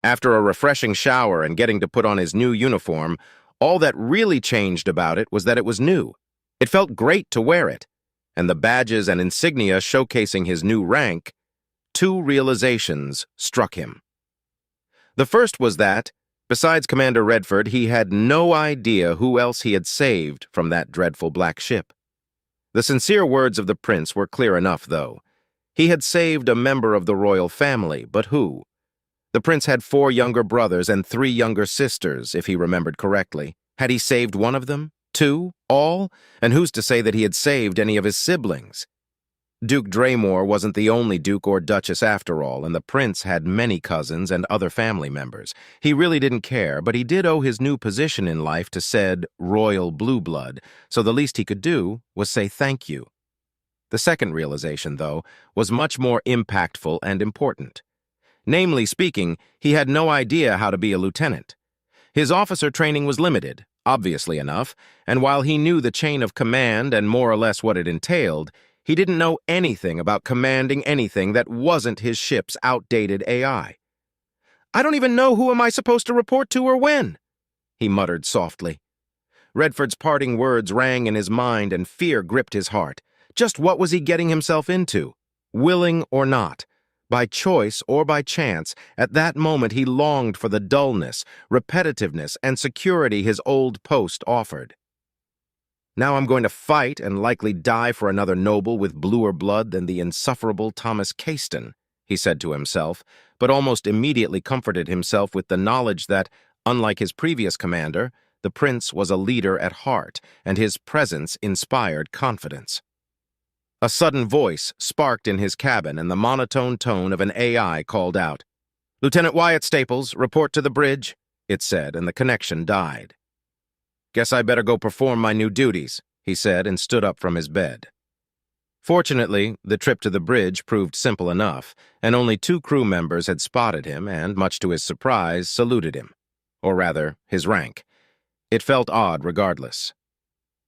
After a refreshing shower and getting to put on his new uniform, all that really changed about it was that it was new. It felt great to wear it, and the badges and insignia showcasing his new rank, two realizations struck him. The first was that, besides Commander Redford, he had no idea who else he had saved from that dreadful black ship. The sincere words of the prince were clear enough, though. He had saved a member of the royal family, but who? The prince had 4 younger brothers and 3 younger sisters, if he remembered correctly. Had he saved one of them? 2? All? And who's to say that he had saved any of his siblings? Duke Draymore wasn't the only duke or duchess after all, and the prince had many cousins and other family members. He really didn't care, but he did owe his new position in life to said royal blue blood, so the least he could do was say thank you. The second realization, though, was much more impactful and important. Namely speaking, he had no idea how to be a lieutenant. His officer training was limited, obviously enough, and while he knew the chain of command and more or less what it entailed, he didn't know anything about commanding anything that wasn't his ship's outdated AI. "I don't even know who am I supposed to report to or when," he muttered softly. Redford's parting words rang in his mind and fear gripped his heart. Just what was he getting himself into? Willing or not, by choice or by chance, at that moment he longed for the dullness, repetitiveness, and security his old post offered. "Now I'm going to fight and likely die for another noble with bluer blood than the insufferable Thomas Cayston," he said to himself, but almost immediately comforted himself with the knowledge that, unlike his previous commander, the prince was a leader at heart, and his presence inspired confidence. A sudden voice sparked in his cabin, and the monotone tone of an AI called out. "Lieutenant Wyatt Staples, report to the bridge," it said, and the connection died. "Guess I better go perform my new duties," he said, and stood up from his bed. Fortunately, the trip to the bridge proved simple enough, and only 2 crew members had spotted him and, much to his surprise, saluted him. Or rather, his rank. It felt odd regardless.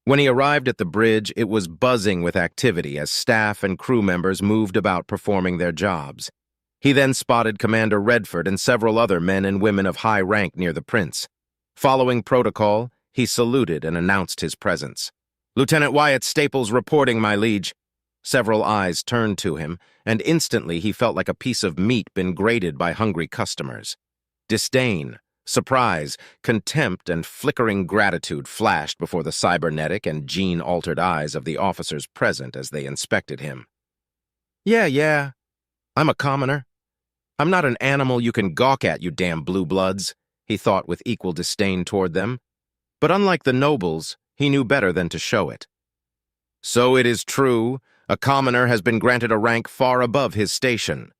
When he arrived at the bridge, it was buzzing with activity as staff and crew members moved about performing their jobs. He then spotted Commander Redford and several other men and women of high rank near the prince. Following protocol, he saluted and announced his presence. "Lieutenant Wyatt Staples reporting, my liege." Several eyes turned to him, and instantly he felt like a piece of meat been grated by hungry customers. Disdain, surprise, contempt, and flickering gratitude flashed before the cybernetic and gene-altered eyes of the officers present as they inspected him. Yeah, I'm a commoner. I'm not an animal you can gawk at, you damn blue bloods," he thought with equal disdain toward them. But unlike the nobles, he knew better than to show it. "So it is true, a commoner has been granted a rank far above his station."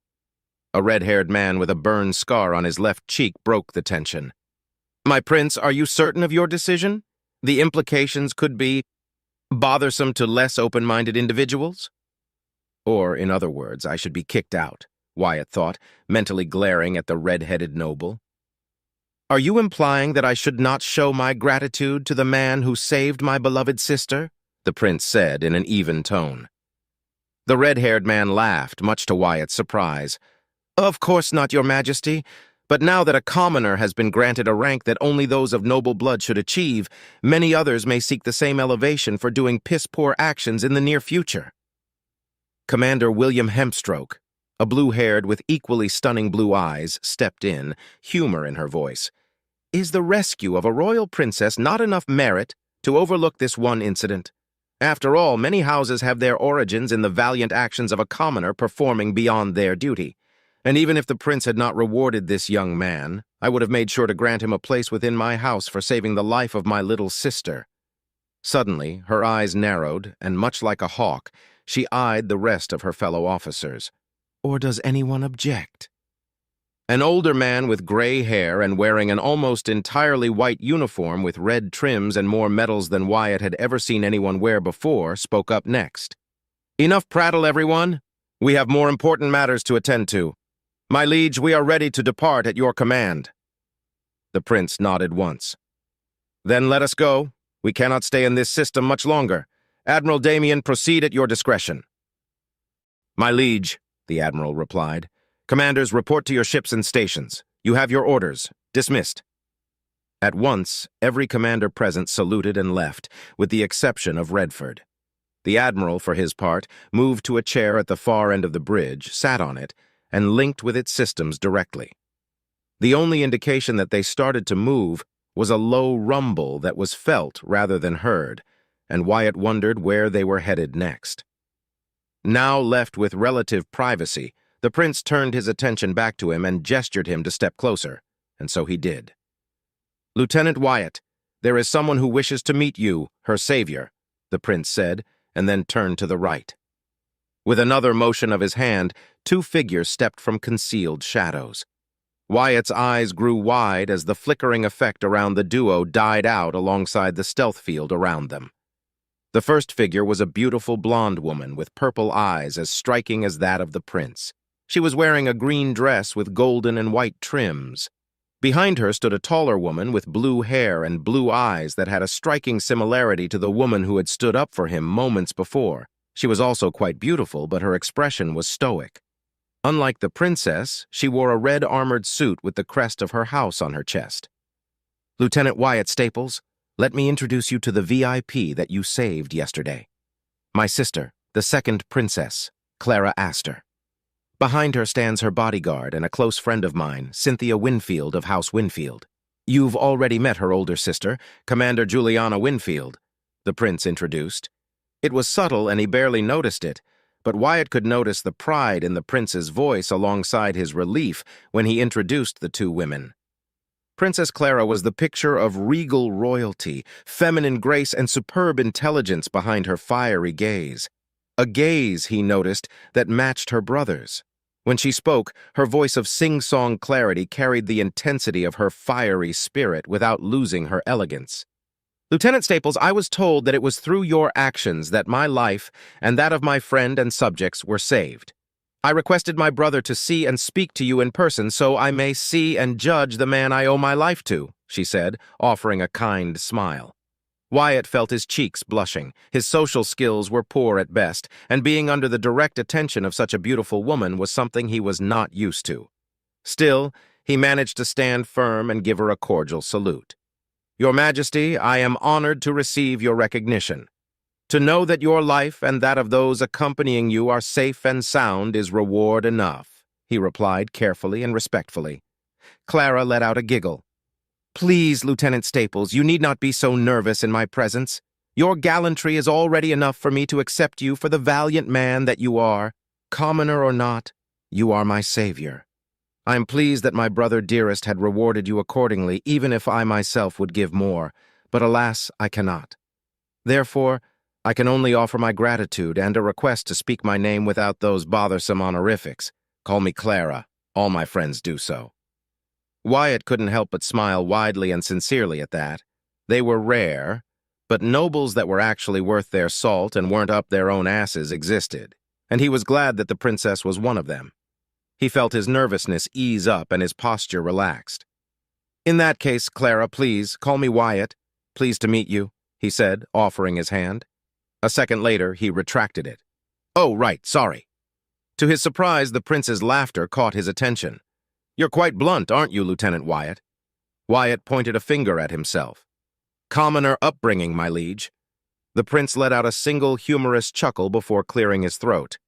A red-haired man with a burn scar on his left cheek broke the tension. "My prince, are you certain of your decision? The implications could be bothersome to less open-minded individuals?" Or, in other words, I should be kicked out, Wyatt thought, mentally glaring at the red-headed noble. "Are you implying that I should not show my gratitude to the man who saved my beloved sister?" the prince said in an even tone. The red-haired man laughed, much to Wyatt's surprise. "Of course not, your majesty, but now that a commoner has been granted a rank that only those of noble blood should achieve, many others may seek the same elevation for doing piss-poor actions in the near future." Commander William Hempstroke, a blue-haired with equally stunning blue eyes, stepped in, humor in her voice. "Is the rescue of a royal princess not enough merit to overlook this one incident? After all, many houses have their origins in the valiant actions of a commoner performing beyond their duty. And even if the prince had not rewarded this young man, I would have made sure to grant him a place within my house for saving the life of my little sister." Suddenly, her eyes narrowed, and much like a hawk, she eyed the rest of her fellow officers. "Or does anyone object?" An older man with gray hair and wearing an almost entirely white uniform with red trims and more medals than Wyatt had ever seen anyone wear before spoke up next. "Enough prattle, everyone. We have more important matters to attend to. My liege, we are ready to depart at your command." The prince nodded once. "Then let us go. We cannot stay in this system much longer. Admiral Damien, proceed at your discretion." "My liege," the admiral replied. "Commanders, report to your ships and stations. You have your orders. Dismissed." At once, every commander present saluted and left, with the exception of Redford. The admiral, for his part, moved to a chair at the far end of the bridge, sat on it, and linked with its systems directly. The only indication that they started to move was a low rumble that was felt rather than heard, and Wyatt wondered where they were headed next. Now left with relative privacy, the prince turned his attention back to him and gestured him to step closer, and so he did. "Lieutenant Wyatt, there is someone who wishes to meet you, her savior," the prince said, and then turned to the right. With another motion of his hand, two figures stepped from concealed shadows. Wyatt's eyes grew wide as the flickering effect around the duo died out alongside the stealth field around them. The first figure was a beautiful blonde woman with purple eyes as striking as that of the prince. She was wearing a green dress with golden and white trims. Behind her stood a taller woman with blue hair and blue eyes that had a striking similarity to the woman who had stood up for him moments before. She was also quite beautiful, but her expression was stoic. Unlike the princess, she wore a red armored suit with the crest of her house on her chest. "Lieutenant Wyatt Staples, let me introduce you to the VIP that you saved yesterday. My sister, the second princess, Clara Astor. Behind her stands her bodyguard and a close friend of mine, Cynthia Winfield of House Winfield. You've already met her older sister, Commander Juliana Winfield," the prince introduced. It was subtle and he barely noticed it, but Wyatt could notice the pride in the prince's voice alongside his relief when he introduced the two women. Princess Clara was the picture of regal royalty, feminine grace, and superb intelligence behind her fiery gaze. A gaze, he noticed, that matched her brother's. When she spoke, her voice of sing-song clarity carried the intensity of her fiery spirit without losing her elegance. "Lieutenant Staples, I was told that it was through your actions that my life and that of my friend and subjects were saved. I requested my brother to see and speak to you in person so I may see and judge the man I owe my life to," she said, offering a kind smile. Wyatt felt his cheeks blushing. His social skills were poor at best, and being under the direct attention of such a beautiful woman was something he was not used to. Still, he managed to stand firm and give her a cordial salute. "Your Majesty, I am honored to receive your recognition. To know that your life and that of those accompanying you are safe and sound is reward enough," he replied carefully and respectfully. Clara let out a giggle. "Please, Lieutenant Staples, you need not be so nervous in my presence. Your gallantry is already enough for me to accept you for the valiant man that you are. Commoner or not, you are my savior. I am pleased that my brother dearest had rewarded you accordingly, even if I myself would give more, but alas, I cannot. Therefore, I can only offer my gratitude and a request to speak my name without those bothersome honorifics. Call me Clara. All my friends do so." Wyatt couldn't help but smile widely and sincerely at that. They were rare, but nobles that were actually worth their salt and weren't up their own asses existed, and he was glad that the princess was one of them. He felt his nervousness ease up and his posture relaxed. "In that case, Clara, please, call me Wyatt. Pleased to meet you," he said, offering his hand. A second later, he retracted it. "Oh, right, sorry." To his surprise, the prince's laughter caught his attention. "You're quite blunt, aren't you, Lieutenant Wyatt?" Wyatt pointed a finger at himself. "Commoner upbringing, my liege." The prince let out a single humorous chuckle before clearing his throat.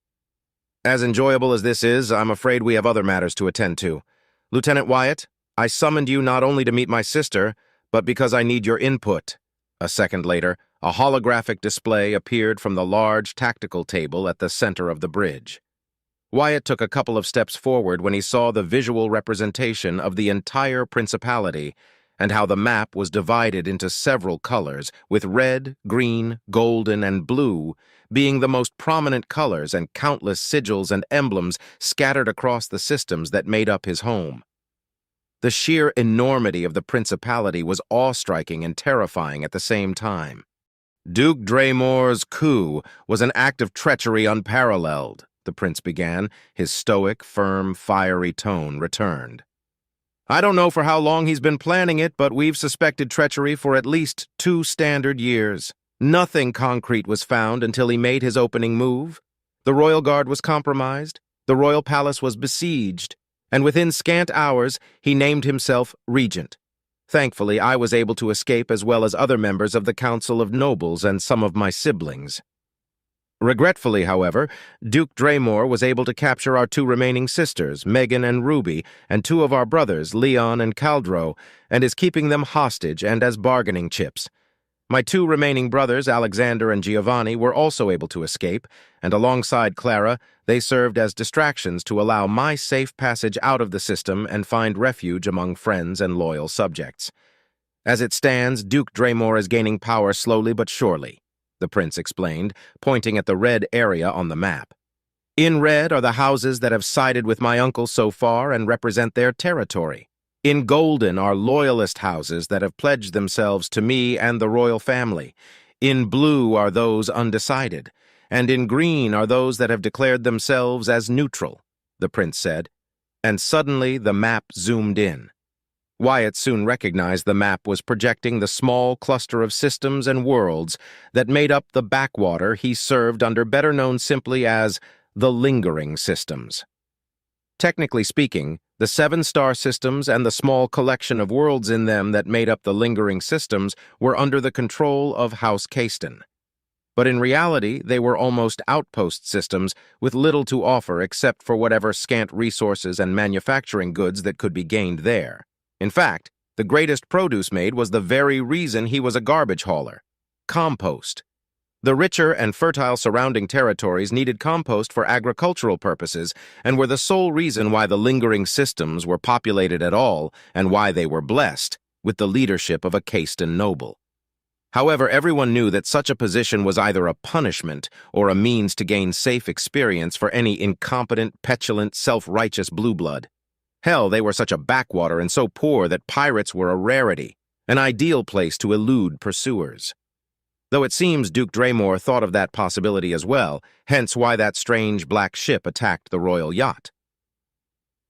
"As enjoyable as this is, I'm afraid we have other matters to attend to. Lieutenant Wyatt, I summoned you not only to meet my sister, but because I need your input." A second later, a holographic display appeared from the large tactical table at the center of the bridge. Wyatt took a couple of steps forward when he saw the visual representation of the entire principality and how the map was divided into several colors, with red, green, golden, and blue being the most prominent colors and countless sigils and emblems scattered across the systems that made up his home. The sheer enormity of the principality was awe-striking and terrifying at the same time. "Duke Draymore's coup was an act of treachery unparalleled," the prince began, his stoic, firm, fiery tone returned. "I don't know for how long he's been planning it, but we've suspected treachery for at least 2 standard years. Nothing concrete was found until he made his opening move. The royal guard was compromised, the royal palace was besieged, and within scant hours he named himself regent. Thankfully, I was able to escape as well as other members of the Council of Nobles and some of my siblings. Regretfully, however, Duke Draymore was able to capture our two remaining sisters, Megan and Ruby, and two of our brothers, Leon and Caldro, and is keeping them hostage and as bargaining chips. My two remaining brothers, Alexander and Giovanni, were also able to escape, and alongside Clara, they served as distractions to allow my safe passage out of the system and find refuge among friends and loyal subjects. As it stands, Duke Draymore is gaining power slowly but surely, the prince explained, pointing at the red area on the map. In red are the houses that have sided with my uncle so far and represent their territory. In golden are loyalist houses that have pledged themselves to me and the royal family. In blue are those undecided, and in green are those that have declared themselves as neutral, the prince said, and suddenly the map zoomed in. Wyatt soon recognized the map was projecting the small cluster of systems and worlds that made up the backwater he served under, better known simply as the lingering systems. Technically speaking, the 7-star systems and the small collection of worlds in them that made up the lingering systems were under the control of House Caiston. But in reality, they were almost outpost systems with little to offer except for whatever scant resources and manufacturing goods that could be gained there. In fact, the greatest produce made was the very reason he was a garbage hauler: compost. The richer and fertile surrounding territories needed compost for agricultural purposes and were the sole reason why the lingering systems were populated at all and why they were blessed with the leadership of a Caiston noble. However, everyone knew that such a position was either a punishment or a means to gain safe experience for any incompetent, petulant, self-righteous blue blood. Hell, they were such a backwater and so poor that pirates were a rarity, an ideal place to elude pursuers. Though it seems Duke Draymore thought of that possibility as well, hence why that strange black ship attacked the royal yacht.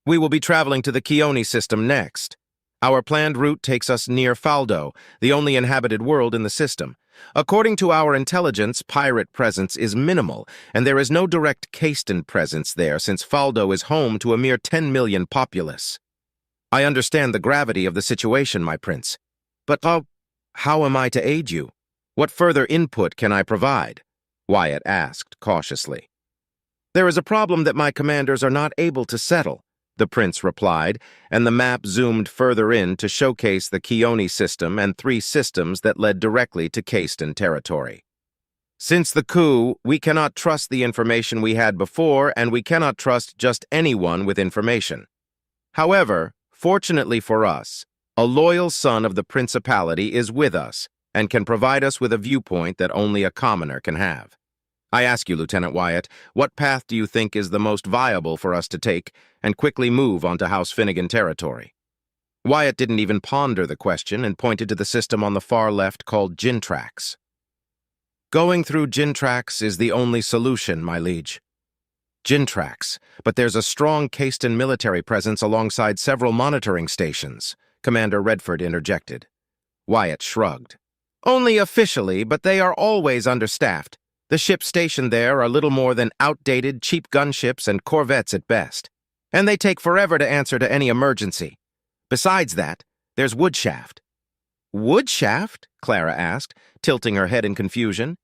We will be traveling to the Keone system next. Our planned route takes us near Faldo, the only inhabited world in the system. According to our intelligence, pirate presence is minimal, and there is no direct Caiston presence there since Faldo is home to a mere 10 million populace. I understand the gravity of the situation, my prince. But how am I to aid you? What further input can I provide? Wyatt asked cautiously. There is a problem that my commanders are not able to settle, the prince replied, and the map zoomed further in to showcase the Keone system and 3 systems that led directly to Caiston territory. Since the coup, we cannot trust the information we had before, and we cannot trust just anyone with information. However, fortunately for us, a loyal son of the principality is with us and can provide us with a viewpoint that only a commoner can have. I ask you, Lieutenant Wyatt, what path do you think is the most viable for us to take and quickly move onto House Finnegan territory? Wyatt didn't even ponder the question and pointed to the system on the far left called Gintrax. Going through Gintrax is the only solution, my liege. Gintrax, but there's a strong Caiston military presence alongside several monitoring stations, Commander Redford interjected. Wyatt shrugged. Only officially, but they are always understaffed. The ships stationed there are little more than outdated, cheap gunships and corvettes at best, and they take forever to answer to any emergency. Besides that, there's Woodshaft. Woodshaft? Clara asked, tilting her head in confusion.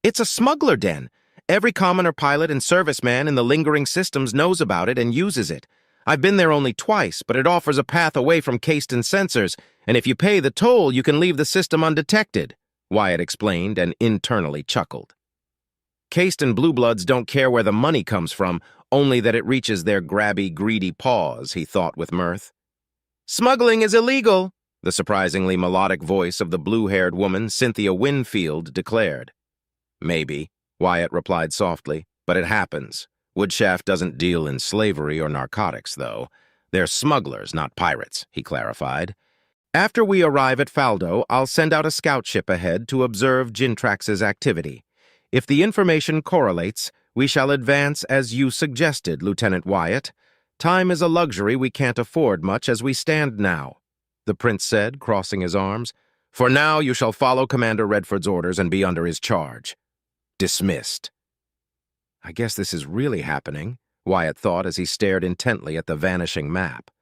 It's a smuggler den. Every commoner pilot and serviceman in the lingering systems knows about it and uses it. I've been there only twice, but it offers a path away from Caiston sensors, and if you pay the toll, you can leave the system undetected, Wyatt explained and internally chuckled. Caiston blue bloods don't care where the money comes from, only that it reaches their grabby, greedy paws, he thought with mirth. Smuggling is illegal, the surprisingly melodic voice of the blue-haired woman, Cynthia Winfield, declared. Maybe, Wyatt replied softly, but it happens. Woodshaft doesn't deal in slavery or narcotics, though. They're smugglers, not pirates, he clarified. After we arrive at Faldo, I'll send out a scout ship ahead to observe Gintrax's activity. If the information correlates, we shall advance as you suggested, Lieutenant Wyatt. Time is a luxury we can't afford much as we stand now, the prince said, crossing his arms. For now, you shall follow Commander Redford's orders and be under his charge. Dismissed. I guess this is really happening, Wyatt thought as he stared intently at the vanishing map.